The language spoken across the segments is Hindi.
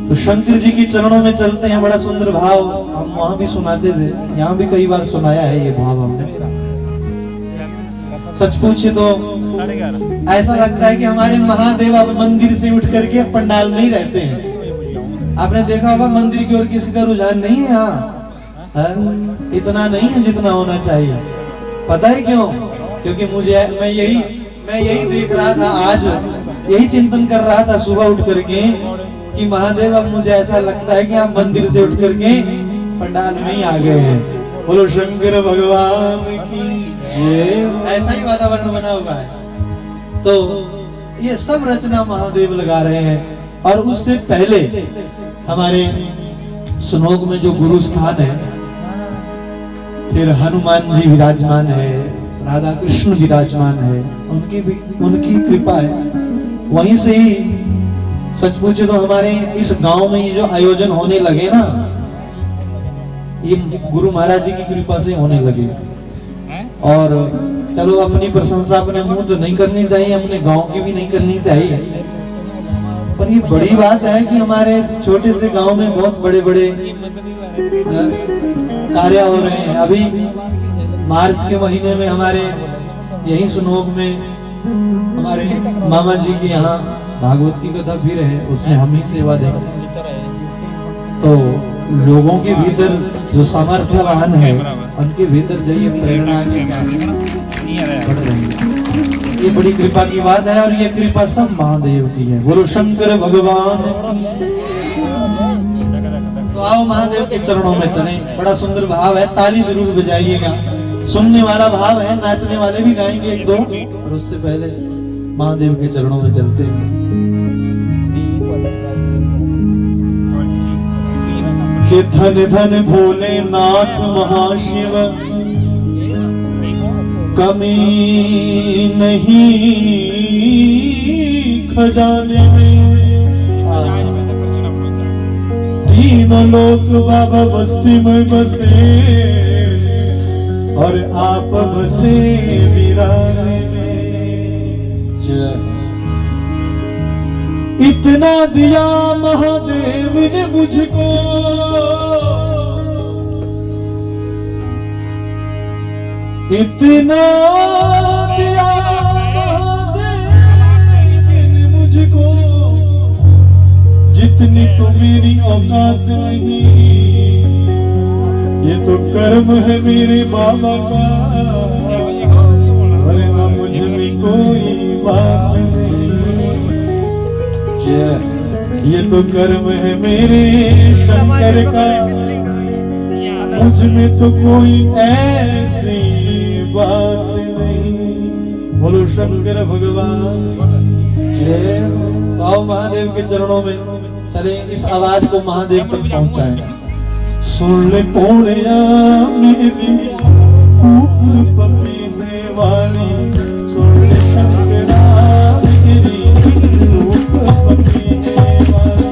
तो शंकर जी के चरणों में चलते हैं, बड़ा सुंदर भाव हम वहां भी सुनाते थे, यहाँ भी कई बार सुनाया है ये भाव हमने। सच पूछे तो ऐसा लगता है कि हमारे महादेव अब मंदिर से उठ करके पंडाल में ही रहते हैं। आपने देखा होगा मंदिर की ओर किसी का रुझान नहीं है यहाँ, इतना नहीं है जितना होना चाहिए। पता है क्यों? क्योंकि मैं यही देख रहा था, आज यही चिंतन कर रहा था सुबह उठ करके कि महादेव अब मुझे ऐसा लगता है कि आप मंदिर से उठ करके पंडाल में ही आ गए हैं। बोलो शंकर भगवान की जय। ऐसा ही वातावरण बना हुआ है। तो ये सब रचना महादेव लगा रहे हैं। और उससे पहले हमारे सुनोग में जो गुरु स्थान है, फिर हनुमान जी विराजमान है, राधा कृष्ण विराजमान है, उनकी कृपा है। वहीं से ही सच पूछे तो हमारे इस गांव में ये जो आयोजन होने लगे ना, ये गुरु महाराज जी की कृपा से होने लगे। और चलो अपनी प्रशंसा अपने मुंह तो नहीं करनी चाहिए, अपने गांव की भी नहीं करनी चाहिए, पर ये बड़ी बात है कि हमारे इस छोटे से गांव में बहुत बड़े बड़े कार्य हो रहे हैं। अभी मार्च के महीने में हमारे यही सुनोग में हमारे मामा जी के यहाँ भागवत की कथा फिर है, उसमें हम ही सेवा दें। तो लोगों के भीतर जो सामर्थ्यवान है उनके भीतर जाइए, प्रेरणा ये बड़ी कृपा की बात है। और ये कृपा सब महादेव की है। बोलो शंकर भगवान। तो आओ महादेव के चरणों में चलें। बड़ा सुंदर भाव है, ताली जरूर बजाइएगा। सुनने वाला भाव है, नाचने वाले भी गाएंगे एक दो। और उससे पहले महादेव के चरणों में चलते हैं। कि धन धन भोलेनाथ महाशिव, कमी नहीं खजाने में। तीन लोग बाबा बस्ती में बसे और आप बसे वीराने में। इतना दिया महादेव ने मुझको, इतना दिया महादेव ने मुझको, जितनी तो मेरी औकात नहीं। ये तो कर्म है मेरे बाबा का, वरना मुझ में कोई बात नहीं। ये तो कर्म है मेरे शंकर का, मुझ में तो कोई ऐसी बात नहीं। बोलो शंकर भगवान जय। आओ महादेव के चरणों में चले, इस आवाज को महादेव तक पहुंचाएं। सुन ले पोड़िया मेरी कूक पपीने वाली, सुन ले शंकरा मेरी कूक पपीने वाली,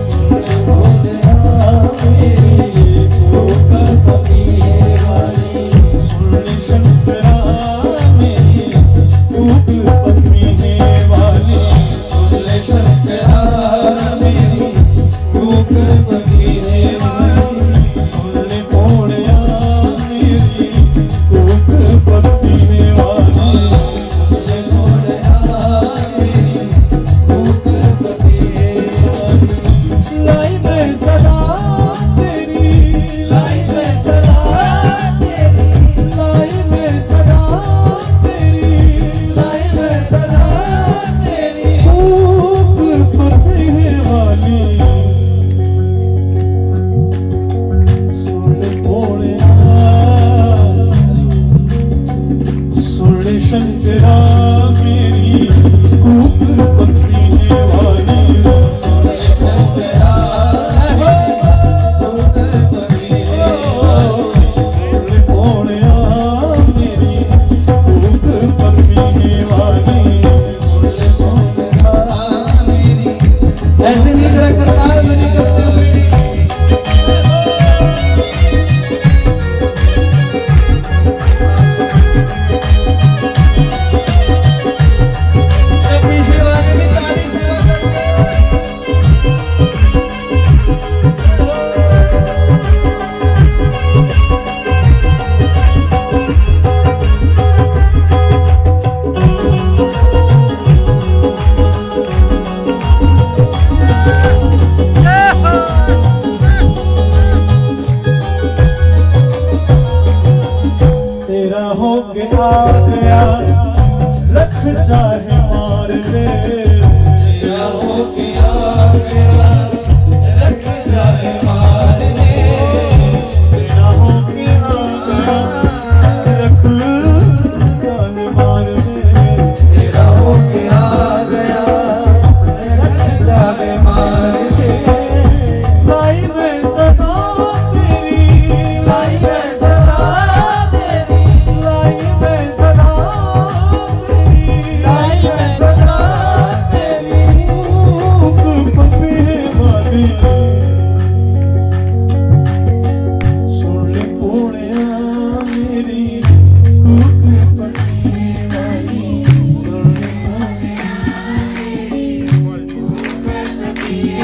सुन ले पोड़िया मेरी कूक पपीने वाली, सुन ले शंकरा मेरी कूक पपीने वाली, सुन ले शंकरा मेरी कूक पपीने वाली।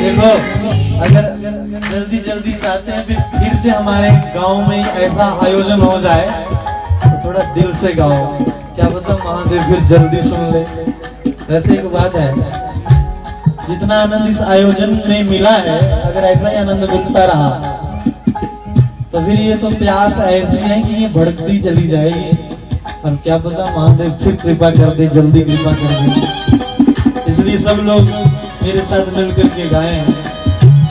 देखो अगर जल्दी जल्दी चाहते हैं फिर से हमारे गांव में ऐसा आयोजन हो जाए तो थोड़ा दिल से गाओ, क्या पता महादेव फिर जल्दी सुन ले। वैसे एक बात है, जितना आनंद इस आयोजन में मिला है, अगर ऐसा ही आनंद मिलता रहा तो फिर ये तो प्यास ऐसी है कि ये भड़कती चली जाएगी, और क्या पता महादेव फिर कृपा कर दे, जल्दी कृपा कर दे। इसलिए सब लोग मेरे साथ मिलकर के गाए हैं,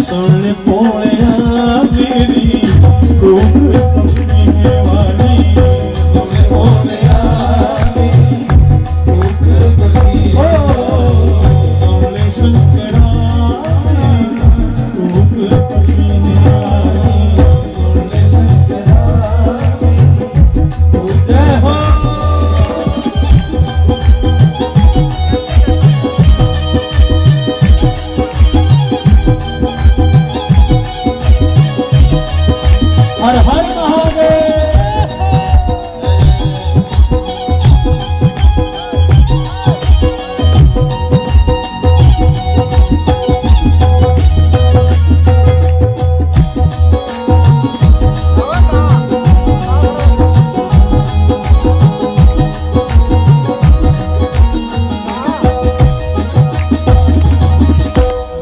सुन ले पोड़िया मेरी रूप अपनी है वाली, सुन ले पोड़िया मेरी रूप अपनी है वाली, सुन ले शंकरा रूप अपनी है वाली, सुन ले शंकरा जय हो। हर हर महादेव।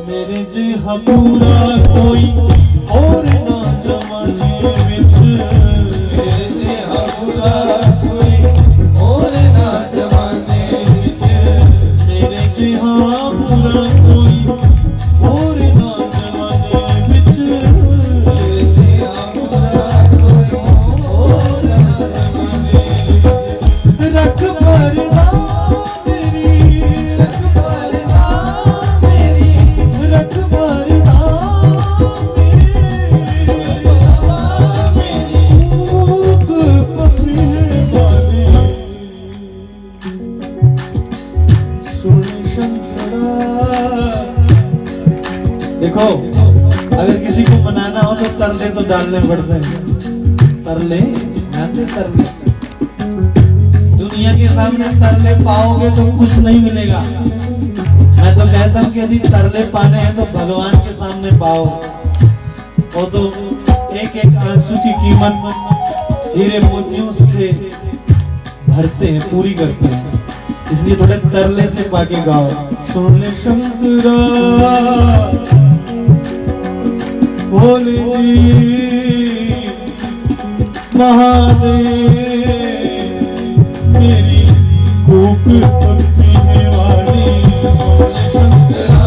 मेरे जी पूरा कोई और ना जमाने विच, मेरे जी पूरा कोई और ना जमाने विच, मेरे जी पूरा कोई और ना जमाने विच, मेरे जी पूरा कोई और ना जमाने विच, रख परदा मेरी, रख परदा मेरी, रख परदा देखो अगर किसी को मनाना हो तो तरले तो डालने पड़ते हैं, तरले जानते, तरले दुनिया के सामने तरले पाओगे तो कुछ नहीं मिलेगा। मैं तो कहता हूँ कि यदि तरले पाने हैं तो भगवान के सामने पाओ, वो तो एक एक आंसू की कीमत हीरे मोतियों से भरते हैं, पूरी करते हैं। इसलिए थोड़े तरले से पाके गाओ, सुन ले शंकरा भोले जी महादेव मेरी कूक पक्की है वाली, सुन ले शंकरा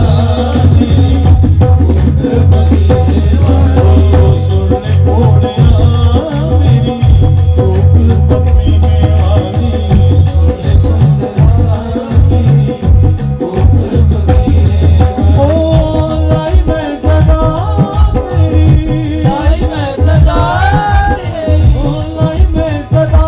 मेरी कूक पक्की है वाली, सुन ले पोड़िया मेरी कूक पक्की है वाली, सुन ले शंकरा मेरी कूक पक्की है वाली। ओ लाई मैं सदा तेरी, लाई मैं सदा तेरी, ओ लाई मैं सदा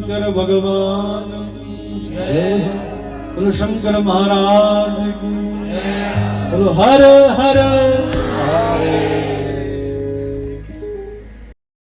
शंकर भगवान की जय, बोलो शंकर महाराज की, बोलो हर हर हरे